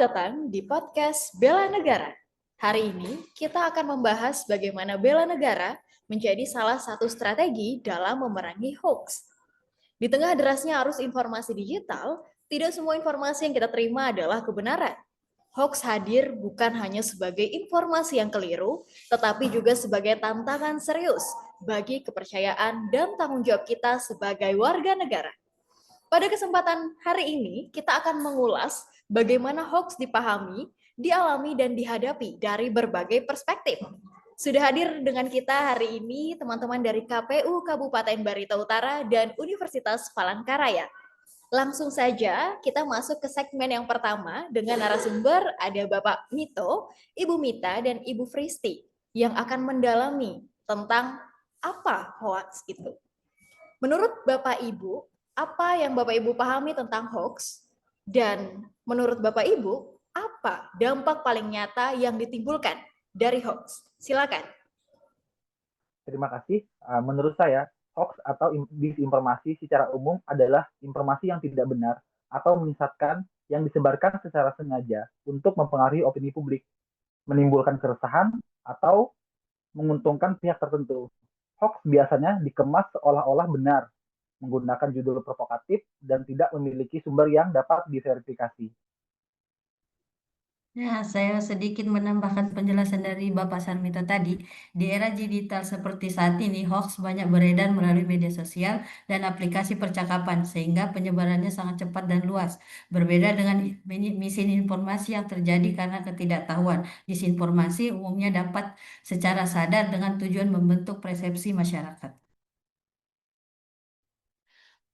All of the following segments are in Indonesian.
datang di podcast Bela Negara. Hari ini kita akan membahas bagaimana bela negara menjadi salah satu strategi dalam memerangi hoax. Di tengah derasnya arus informasi digital, tidak semua informasi yang kita terima adalah kebenaran. Hoax hadir bukan hanya sebagai informasi yang keliru, tetapi juga sebagai tantangan serius bagi kepercayaan dan tanggung jawab kita sebagai warga negara. Pada kesempatan hari ini, kita akan mengulas bagaimana hoax dipahami, dialami, dan dihadapi dari berbagai perspektif. Sudah hadir dengan kita hari ini teman-teman dari KPU Kabupaten Barito Utara dan Universitas Palangkaraya. Langsung saja kita masuk ke segmen yang pertama dengan narasumber ada Bapak Mito, Ibu Mita, dan Ibu Fristi yang akan mendalami tentang apa hoax itu. Menurut Bapak Ibu, apa yang Bapak Ibu pahami tentang hoax? Dan menurut Bapak Ibu, apa dampak paling nyata yang ditimbulkan dari hoax? Silakan. Terima kasih. Menurut saya, hoax atau disinformasi secara umum adalah informasi yang tidak benar atau menyesatkan yang disebarkan secara sengaja untuk mempengaruhi opini publik, menimbulkan keresahan, atau menguntungkan pihak tertentu. Hoax biasanya dikemas seolah-olah benar, menggunakan judul provokatif, dan tidak memiliki sumber yang dapat diverifikasi. Nah, saya sedikit menambahkan penjelasan dari Bapak Sarmito tadi. Di era digital seperti saat ini, hoax banyak beredar melalui media sosial dan aplikasi percakapan, sehingga penyebarannya sangat cepat dan luas. Berbeda dengan misinformasi yang terjadi karena ketidaktahuan. Disinformasi umumnya dapat secara sadar dengan tujuan membentuk persepsi masyarakat.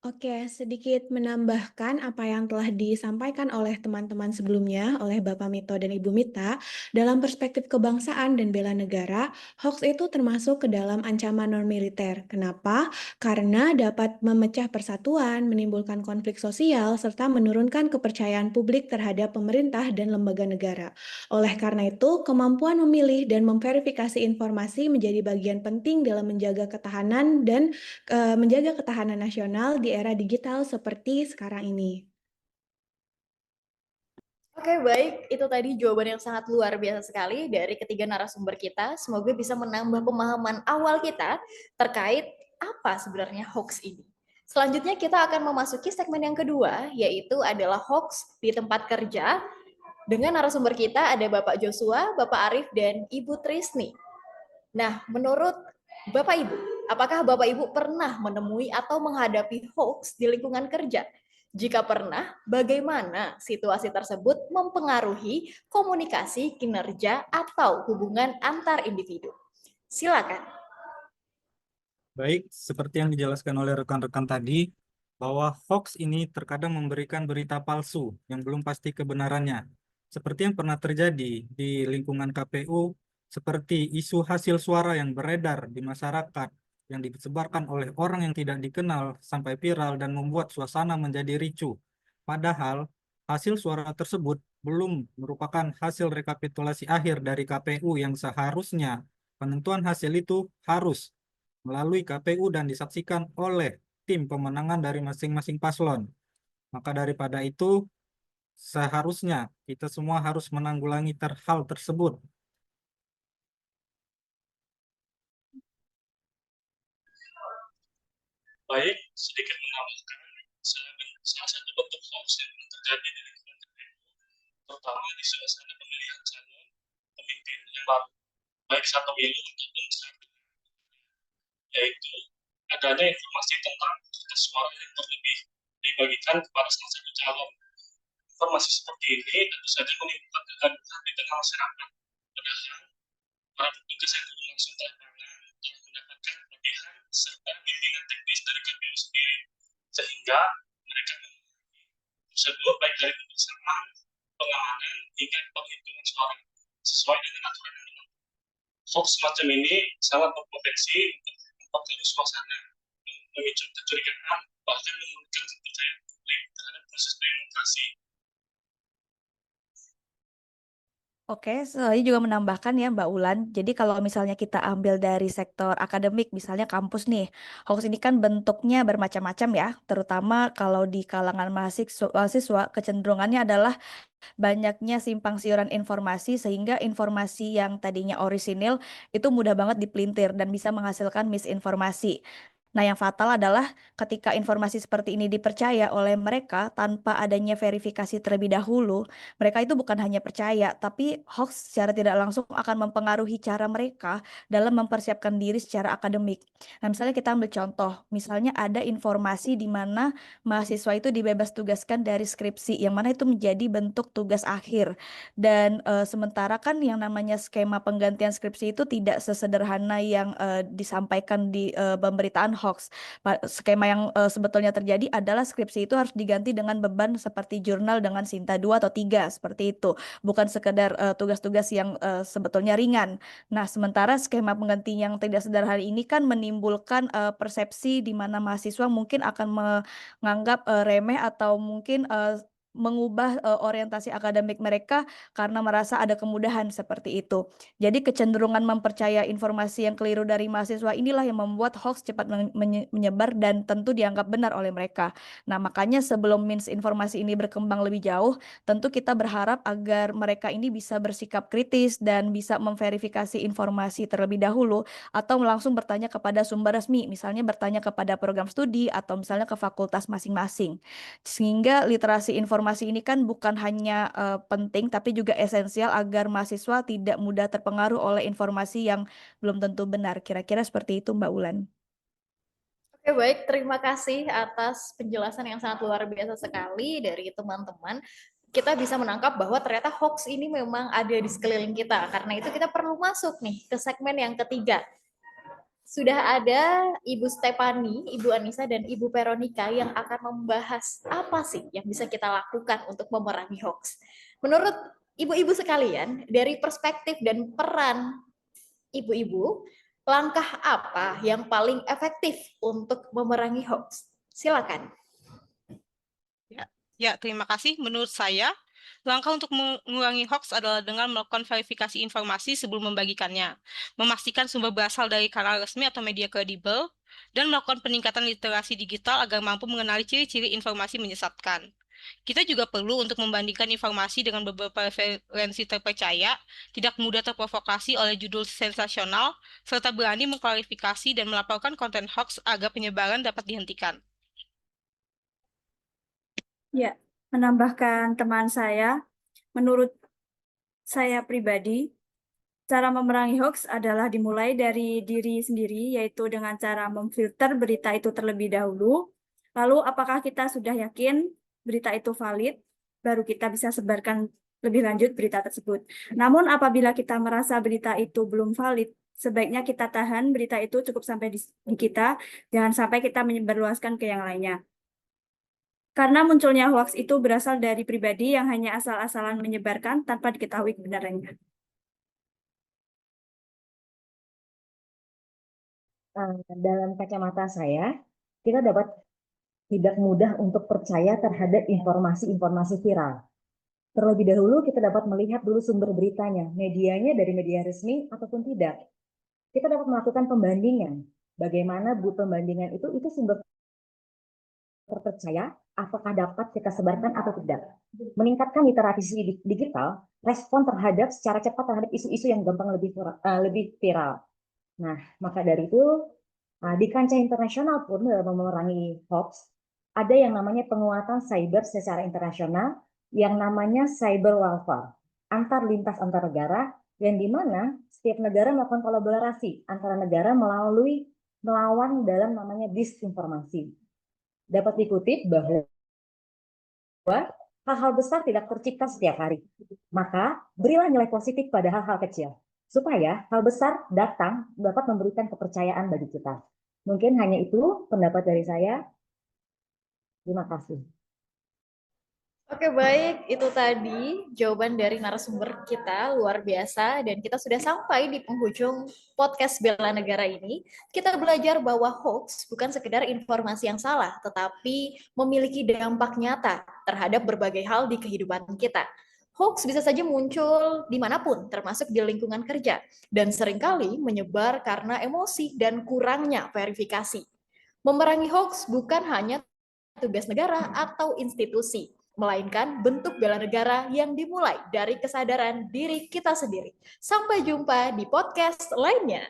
Oke, sedikit menambahkan apa yang telah disampaikan oleh teman-teman sebelumnya, oleh Bapak Mito dan Ibu Mita, dalam perspektif kebangsaan dan bela negara, hoax itu termasuk ke dalam ancaman non-militer. Kenapa? Karena dapat memecah persatuan, menimbulkan konflik sosial, serta menurunkan kepercayaan publik terhadap pemerintah dan lembaga negara. Oleh karena itu, kemampuan memilih dan memverifikasi informasi menjadi bagian penting dalam menjaga ketahanan dan menjaga ketahanan nasional di era digital seperti sekarang ini. Oke, baik. Itu tadi jawaban yang sangat luar biasa sekali dari ketiga narasumber kita. Semoga bisa menambah pemahaman awal kita terkait apa sebenarnya hoax ini. Selanjutnya kita akan memasuki segmen yang kedua, yaitu adalah hoax di tempat kerja. Dengan narasumber kita ada Bapak Joshua, Bapak Arif, dan Ibu Trisni. Nah, menurut Bapak Ibu, apakah Bapak Ibu pernah menemui atau menghadapi hoax di lingkungan kerja? Jika pernah, bagaimana situasi tersebut mempengaruhi komunikasi, kinerja, atau hubungan antar individu? Silakan. Baik, seperti yang dijelaskan oleh rekan-rekan tadi, bahwa hoax ini terkadang memberikan berita palsu yang belum pasti kebenarannya. Seperti yang pernah terjadi di lingkungan KPU, seperti isu hasil suara yang beredar di masyarakat, yang disebarkan oleh orang yang tidak dikenal sampai viral dan membuat suasana menjadi ricuh. Padahal, hasil suara tersebut belum merupakan hasil rekapitulasi akhir dari KPU yang seharusnya penentuan hasil itu harus melalui KPU dan disaksikan oleh tim pemenangan dari masing-masing paslon. Maka daripada itu, seharusnya kita semua harus menanggulangi hal tersebut. Baik, sedikit menambahkan, salah satu bentuk hoax yang pernah terjadi di lingkungan KPU, terutama di suasana pemilihan calon pemimpin yang baru, baik saat pemilu ataupun saat yaitu adanya informasi tentang kertas suara yang berlebih dibagikan kepada salah satu calon. Informasi seperti ini tentu saja menimbulkan kegaduhan di tengah masyarakat. Padahal para petugas yang turun langsung ke lapangan telah mendapatkan pelatihan serta bimbingan teknis dari KPU sendiri, sehingga mereka memiliki prosedur baik dari pemeriksaan, pengamanan hingga penghitungan suara sesuai dengan aturan yang berlaku. Hoax semacam ini sangat berpotensi untuk memperkeruh suasana, memicu kecurigaan, bahkan menurunkan kepercayaan publik terhadap proses demokrasi. Oke, saya juga menambahkan ya Mbak Ulan. Jadi kalau misalnya kita ambil dari sektor akademik, misalnya kampus nih, hoax ini kan bentuknya bermacam-macam ya. Terutama kalau di kalangan mahasiswa kecenderungannya adalah banyaknya simpang siuran informasi sehingga informasi yang tadinya orisinil itu mudah banget dipelintir dan bisa menghasilkan misinformasi. Nah, yang fatal adalah ketika informasi seperti ini dipercaya oleh mereka tanpa adanya verifikasi terlebih dahulu, mereka itu bukan hanya percaya, tapi hoax secara tidak langsung akan mempengaruhi cara mereka dalam mempersiapkan diri secara akademik. Nah, misalnya kita ambil contoh, misalnya ada informasi di mana mahasiswa itu dibebas tugaskan dari skripsi, yang mana itu menjadi bentuk tugas akhir. Dan sementara kan yang namanya skema penggantian skripsi itu tidak sesederhana yang disampaikan di pemberitaan hoax. Skema yang sebetulnya terjadi adalah skripsi itu harus diganti dengan beban seperti jurnal dengan Sinta 2 atau 3 seperti itu. Bukan sekedar tugas-tugas yang sebetulnya ringan. Nah, sementara skema pengganti yang tidak sederhana ini kan menimbulkan persepsi di mana mahasiswa mungkin akan menganggap remeh atau mungkin mengubah orientasi akademik mereka karena merasa ada kemudahan seperti itu. Jadi kecenderungan mempercaya informasi yang keliru dari mahasiswa inilah yang membuat hoax cepat menyebar dan tentu dianggap benar oleh mereka. Nah, makanya sebelum misinformasi ini berkembang lebih jauh, tentu kita berharap agar mereka ini bisa bersikap kritis dan bisa memverifikasi informasi terlebih dahulu atau langsung bertanya kepada sumber resmi, misalnya bertanya kepada program studi atau misalnya ke fakultas masing-masing. Sehingga literasi informasi ini kan bukan hanya penting tapi juga esensial agar mahasiswa tidak mudah terpengaruh oleh informasi yang belum tentu benar. Kira-kira seperti itu Mbak Ulan. Oke, baik. Terima kasih atas penjelasan yang sangat luar biasa sekali dari teman-teman. Kita bisa menangkap bahwa ternyata hoax ini memang ada di sekeliling kita. Karena itu kita perlu masuk nih ke segmen yang ketiga. Sudah ada Ibu Stefani, Ibu Anissa, dan Ibu Veronica yang akan membahas apa sih yang bisa kita lakukan untuk memerangi hoax. Menurut ibu-ibu sekalian, dari perspektif dan peran ibu-ibu, langkah apa yang paling efektif untuk memerangi hoax? Silakan. Ya, terima kasih. Menurut saya, langkah untuk mengurangi hoax adalah dengan melakukan verifikasi informasi sebelum membagikannya, memastikan sumber berasal dari kanal resmi atau media kredibel, dan melakukan peningkatan literasi digital agar mampu mengenali ciri-ciri informasi menyesatkan. Kita juga perlu untuk membandingkan informasi dengan beberapa referensi terpercaya, tidak mudah terprovokasi oleh judul sensasional, serta berani mengklarifikasi dan melaporkan konten hoax agar penyebaran dapat dihentikan. Ya, menambahkan teman saya, menurut saya pribadi, cara memerangi hoax adalah dimulai dari diri sendiri, yaitu dengan cara memfilter berita itu terlebih dahulu. Lalu, apakah kita sudah yakin berita itu valid, baru kita bisa sebarkan lebih lanjut berita tersebut. Namun, apabila kita merasa berita itu belum valid, sebaiknya kita tahan berita itu cukup sampai di kita, jangan sampai kita menyebarluaskan ke yang lainnya. Karena munculnya hoax itu berasal dari pribadi yang hanya asal-asalan menyebarkan tanpa diketahui kebenarannya. Dalam kacamata saya, kita dapat tidak mudah untuk percaya terhadap informasi-informasi viral. Terlebih dahulu kita dapat melihat dulu sumber beritanya, medianya dari media resmi ataupun tidak. Kita dapat melakukan pembandingan. Bagaimana pembandingan itu sumber terpercaya, apakah dapat kita sebarkan atau tidak. Meningkatkan literasi digital, respon terhadap secara cepat terhadap isu-isu yang gampang lebih viral. Nah, maka dari itu, di kancah internasional pun dalam memerangi hoax, ada yang namanya penguatan cyber secara internasional, yang namanya cyber warfare, lintas antar negara, yang dimana setiap negara melakukan kolaborasi antara negara melawan dalam namanya disinformasi. Dapat dikutip bahwa hal-hal besar tidak tercipta setiap hari. Maka berilah nilai positif pada hal-hal kecil, supaya hal besar datang dapat memberikan kepercayaan bagi kita. Mungkin hanya itu pendapat dari saya. Terima kasih. Oke, baik. Itu tadi jawaban dari narasumber kita, luar biasa. Dan kita sudah sampai di penghujung podcast Bela Negara ini. Kita belajar bahwa hoax bukan sekedar informasi yang salah, tetapi memiliki dampak nyata terhadap berbagai hal di kehidupan kita. Hoax bisa saja muncul dimanapun, termasuk di lingkungan kerja, dan seringkali menyebar karena emosi dan kurangnya verifikasi. Memerangi hoax bukan hanya tugas negara atau institusi, melainkan bentuk bela negara yang dimulai dari kesadaran diri kita sendiri. Sampai jumpa di podcast lainnya.